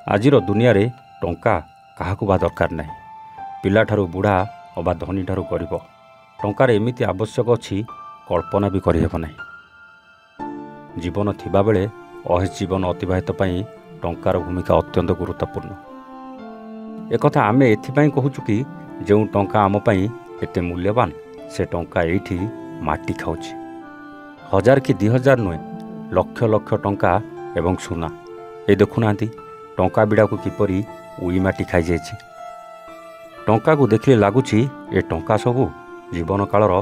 ଆଜିର ଦୁନିଆରେ ଟଙ୍କା କାହାକୁ ବା ଦରକାର ନାହିଁ। ପିଲାଠାରୁ ବୁଢ଼ା ଅବା ଧନୀଠାରୁ ଗରିବ ଟଙ୍କାର ଏମିତି ଆବଶ୍ୟକ ଅଛି କଳ୍ପନା ବି କରିହେବ ନାହିଁ। ଜୀବନ ଥିବାବେଳେ ଅହେସ୍ ଜୀବନ ଅତିବାହିତ ପାଇଁ ଟଙ୍କାର ଭୂମିକା ଅତ୍ୟନ୍ତ ଗୁରୁତ୍ୱପୂର୍ଣ୍ଣ। ଏକଥା ଆମେ ଏଥିପାଇଁ କହୁଛୁ କି ଯେଉଁ ଟଙ୍କା ଆମ ପାଇଁ ଏତେ ମୂଲ୍ୟବାନ ସେ ଟଙ୍କା ଏଇଠି ମାଟି ଖାଉଛି। 1000 କି 2000 ନୁହେଁ, ଲକ୍ଷ ଲକ୍ଷ ଟଙ୍କା ଏବଂ ସୁନା। ଏ ଦେଖୁନାହାନ୍ତି ଟଙ୍କା ବିଡ଼ାକୁ କିପରି ଉଇ ମାଟି ଖାଇଯାଇଛି। ଟଙ୍କାକୁ ଦେଖିଲେ ଲାଗୁଛି ଏ ଟଙ୍କା ସବୁ ଜୀବନ କାଳର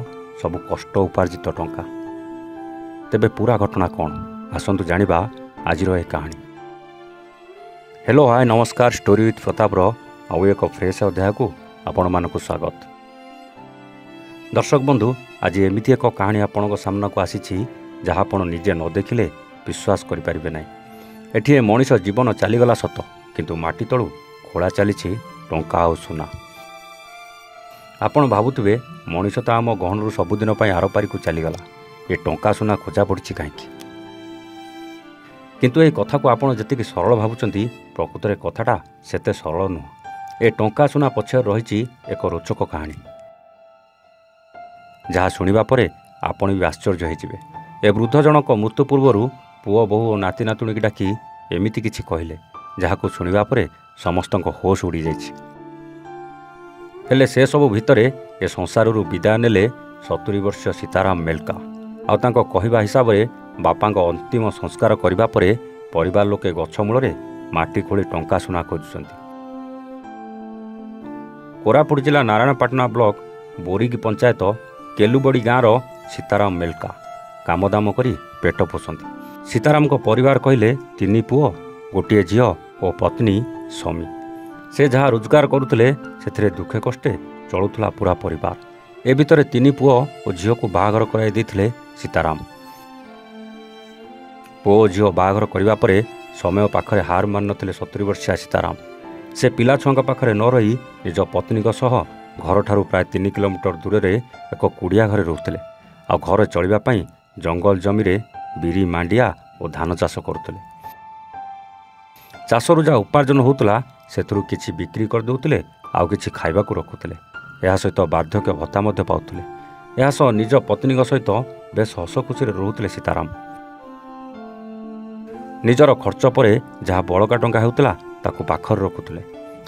ସବୁ କଷ୍ଟ ଉପାର୍ଜିତ ଟଙ୍କା। ତେବେ ପୁରା ଘଟଣା କ'ଣ ଆସନ୍ତୁ ଜାଣିବା ଆଜିର ଏ କାହାଣୀ। ହ୍ୟାଲୋ ହାଏ ନମସ୍କାର, ଷ୍ଟୋରି ୱିଥ୍ ପ୍ରତାପର ଆଉ ଏକ ଫ୍ରେଶ୍ ଅଧ୍ୟାୟକୁ ଆପଣମାନଙ୍କୁ ସ୍ୱାଗତ। ଦର୍ଶକ ବନ୍ଧୁ, ଆଜି ଏମିତି ଏକ କାହାଣୀ ଆପଣଙ୍କ ସାମ୍ନାକୁ ଆସିଛି ଯାହା ଆପଣ ନିଜେ ନ ଦେଖିଲେ ବିଶ୍ୱାସ କରିପାରିବେ ନାହିଁ। ଏଠି ଏ ମଣିଷ ଜୀବନ ଚାଲିଗଲା ସତ, କିନ୍ତୁ ମାଟି ତଳୁ ଖୋଳା ଚାଲିଛି ଟଙ୍କା ଆଉ ସୁନା। ଆପଣ ଭାବୁଥିବେ ମଣିଷ ତ ଆମ ଗହଣରୁ ସବୁଦିନ ପାଇଁ ଆରପାରିକୁ ଚାଲିଗଲା, ଏ ଟଙ୍କା ସୁନା ଖୋଜା ପଡ଼ିଛି କାହିଁକି? କିନ୍ତୁ ଏହି କଥାକୁ ଆପଣ ଯେତିକି ସରଳ ଭାବୁଛନ୍ତି ପ୍ରକୃତରେ କଥାଟା ସେତେ ସରଳ ନୁହଁ। ଏ ଟଙ୍କା ସୁନା ପଛରେ ରହିଛି ଏକ ରୋଚକ କାହାଣୀ, ଯାହା ଶୁଣିବା ପରେ ଆପଣ ବି ଆଶ୍ଚର୍ଯ୍ୟ ହୋଇଯିବେ। ଏ ବୃଦ୍ଧ ଜଣକ ମୃତ୍ୟୁ ପୂର୍ବରୁ ପୁଅ ବୋହୂ ଓ ନାତି ନାତୁଣୀକି ଡାକି ଏମିତି କିଛି କହିଲେ ଯାହାକୁ ଶୁଣିବା ପରେ ସମସ୍ତଙ୍କ ହୋସ୍ ଉଡ଼ିଯାଇଛି। ହେଲେ ସେସବୁ ଭିତରେ ଏ ସଂସାରରୁ ବିଦାୟ ନେଲେ 70 ବର୍ଷୀୟ ସୀତାରାମ ମେଲକା। ଆଉ ତାଙ୍କ କହିବା ହିସାବରେ ବାପାଙ୍କ ଅନ୍ତିମ ସଂସ୍କାର କରିବା ପରେ ପରିବାର ଲୋକେ ଗଛ ମୂଳରେ ମାଟି ଖୋଳି ଟଙ୍କା ସୁନା ଖୋଜୁଛନ୍ତି। କୋରାପୁଟ ଜିଲ୍ଲା ନାରାୟଣପାଟଣା ବ୍ଲକ ବୋରିଗି ପଞ୍ଚାୟତ କେଲୁବଡ଼ି ଗାଁର ସୀତାରାମ ମେଲକା କାମଦାମ କରି ପେଟ ପୋଷନ୍ତି। ସୀତାରାମଙ୍କ ପରିବାର କହିଲେ 3 ପୁଅ, ଗୋଟିଏ ଝିଅ ଓ ପତ୍ନୀ ସମୀ। ସେ ଯାହା ରୋଜଗାର କରୁଥିଲେ ସେଥିରେ ଦୁଃଖେ କଷ୍ଟେ ଚଳୁଥିଲା ପୁରା ପରିବାର। ଏ ଭିତରେ 3 ପୁଅ ଓ ଝିଅକୁ ବାହାଘର କରାଇ ଦେଇଥିଲେ ସୀତାରାମ। ପୁଅ ଓ ଝିଅ ବାହାଘର କରିବା ପରେ ସମୟ ପାଖରେ ହାର ମାନିନଥିଲେ 70 ବର୍ଷିଆ ସୀତାରାମ। ସେ ପିଲାଛୁଆଙ୍କ ପାଖରେ ନ ରହି ନିଜ ପତ୍ନୀଙ୍କ ସହ ଘରଠାରୁ ପ୍ରାୟ 3 କିଲୋମିଟର ଦୂରରେ ଏକ କୁଡ଼ିଆ ଘରେ ରହୁଥିଲେ। ଆଉ ଘରେ ଚଳିବା ପାଇଁ ଜଙ୍ଗଲ ଜମିରେ ବିରି, ମାଣ୍ଡିଆ ଓ ଧାନ ଚାଷ କରୁଥିଲେ। ଚାଷରୁ ଯାହା ଉପାର୍ଜନ ହେଉଥିଲା ସେଥିରୁ କିଛି ବିକ୍ରି କରିଦେଉଥିଲେ, ଆଉ କିଛି ଖାଇବାକୁ ରଖୁଥିଲେ। ଏହା ସହିତ ବାର୍ଦ୍ଧକ୍ୟ ଭତ୍ତା ମଧ୍ୟ ପାଉଥିଲେ। ଏହା ସହ ନିଜ ପତ୍ନୀଙ୍କ ସହିତ ବେଶ ହସ ଖୁସିରେ ରହୁଥିଲେ ସୀତାରାମ। ନିଜର ଖର୍ଚ୍ଚ ପରେ ଯାହା ବଳକା ଟଙ୍କା ହେଉଥିଲା ତାକୁ ପାଖରେ ରଖୁଥିଲେ।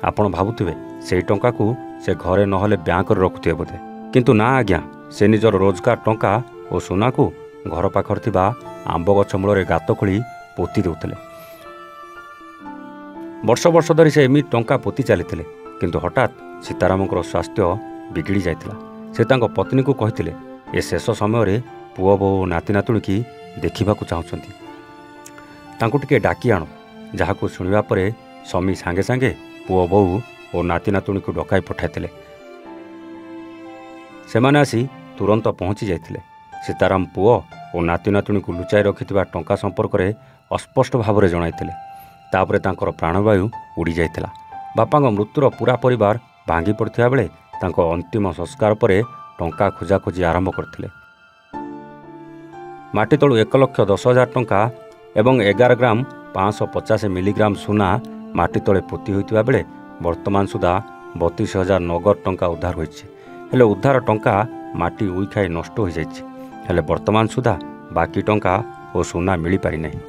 ଆପଣ ଭାବୁଥିବେ ସେହି ଟଙ୍କାକୁ ସେ ଘରେ ନହେଲେ ବ୍ୟାଙ୍କରେ ରଖୁଥିବେ ବୋଧେ, କିନ୍ତୁ ନା ଆଜ୍ଞା, ସେ ନିଜର ରୋଜଗାର ଟଙ୍କା ଓ ସୁନାକୁ ଘର ପାଖରେ ଥିବା ଆମ୍ବ ଗଛ ମୂଳରେ ଗାତ ଖୋଳି ପୋତି ଦେଉଥିଲେ। ବର୍ଷ ବର୍ଷ ଧରି ସେ ଏମିତି ଟଙ୍କା ପୋତି ଚାଲିଥିଲେ, କିନ୍ତୁ ହଠାତ୍ ସୀତାରାମଙ୍କର ସ୍ୱାସ୍ଥ୍ୟ ବିଗିଡ଼ି ଯାଇଥିଲା। ସେ ତାଙ୍କ ପତ୍ନୀକୁ କହିଥିଲେ ଏ ଶେଷ ସମୟରେ ପୁଅ ବୋହୂ ନାତି ନାତୁଣୀକି ଦେଖିବାକୁ ଚାହୁଁଛନ୍ତି, ତାଙ୍କୁ ଟିକେ ଡାକି ଆଣ। ଯାହାକୁ ଶୁଣିବା ପରେ ସମୀ ସାଙ୍ଗେ ସାଙ୍ଗେ ପୁଅ ବୋହୂ ଓ ନାତି ନାତୁଣୀକୁ ଡକାଇ ପଠାଇଥିଲେ। ସେମାନେ ଆସି ତୁରନ୍ତ ପହଞ୍ଚି ଯାଇଥିଲେ। ସୀତାରାମ ପୁଅ ଓ ନାତି ନାତୁଣୀକୁ ଲୁଚାଇ ରଖିଥିବା ଟଙ୍କା ସମ୍ପର୍କରେ ଅସ୍ପଷ୍ଟ ଭାବରେ ଜଣାଇଥିଲେ। ତାପରେ ତାଙ୍କର ପ୍ରାଣବାୟୁ ଉଡ଼ିଯାଇଥିଲା। ବାପାଙ୍କ ମୃତ୍ୟୁର ପୁରା ପରିବାର ଭାଙ୍ଗି ପଡ଼ିଥିବା ବେଳେ ତାଙ୍କ ଅନ୍ତିମ ସଂସ୍କାର ପରେ ଟଙ୍କା ଖୋଜାଖୋଜି ଆରମ୍ଭ କରିଥିଲେ। ମାଟି ତଳୁ 1,10,000 ଟଙ୍କା ଏବଂ 11 ଗ୍ରାମ 550 ମିଲିଗ୍ରାମ ସୁନା ମାଟି ତଳେ ପୋତି ହୋଇଥିବା ବେଳେ ବର୍ତ୍ତମାନ ସୁଦ୍ଧା 32,000 ନଗଦ ଟଙ୍କା ଉଦ୍ଧାର ହୋଇଛି। ହେଲେ ଉଦ୍ଧାର ଟଙ୍କା ମାଟି ଉଇ ଖାଇ ନଷ୍ଟ ହୋଇଯାଇଛି। ହେଲେ ବର୍ତ୍ତମାନ ସୁଦ୍ଧା ବାକି ଟଙ୍କା ଓ ସୁନା ମିଳିପାରିନାହିଁ।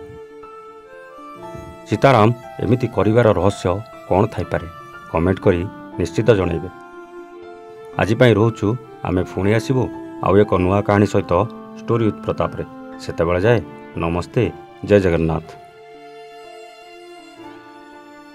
ସୀତାରାମ ଏମିତି କରିବାର ରହସ୍ୟ କ'ଣ ଥାଇପାରେ? କମେଣ୍ଟ କରି ନିଶ୍ଚିତ ଜଣାଇବେ। ଆଜି ପାଇଁ ରହୁଛୁ, ଆମେ ପୁଣି ଆସିବୁ ଆଉ ଏକ ନୂଆ କାହାଣୀ ସହିତ ଷ୍ଟୋରି ୱିଥ୍ ପ୍ରତାପରେ। ସେତେବେଳେ ଯାଏ ନମସ୍ତେ, ଜୟ ଜଗନ୍ନାଥ।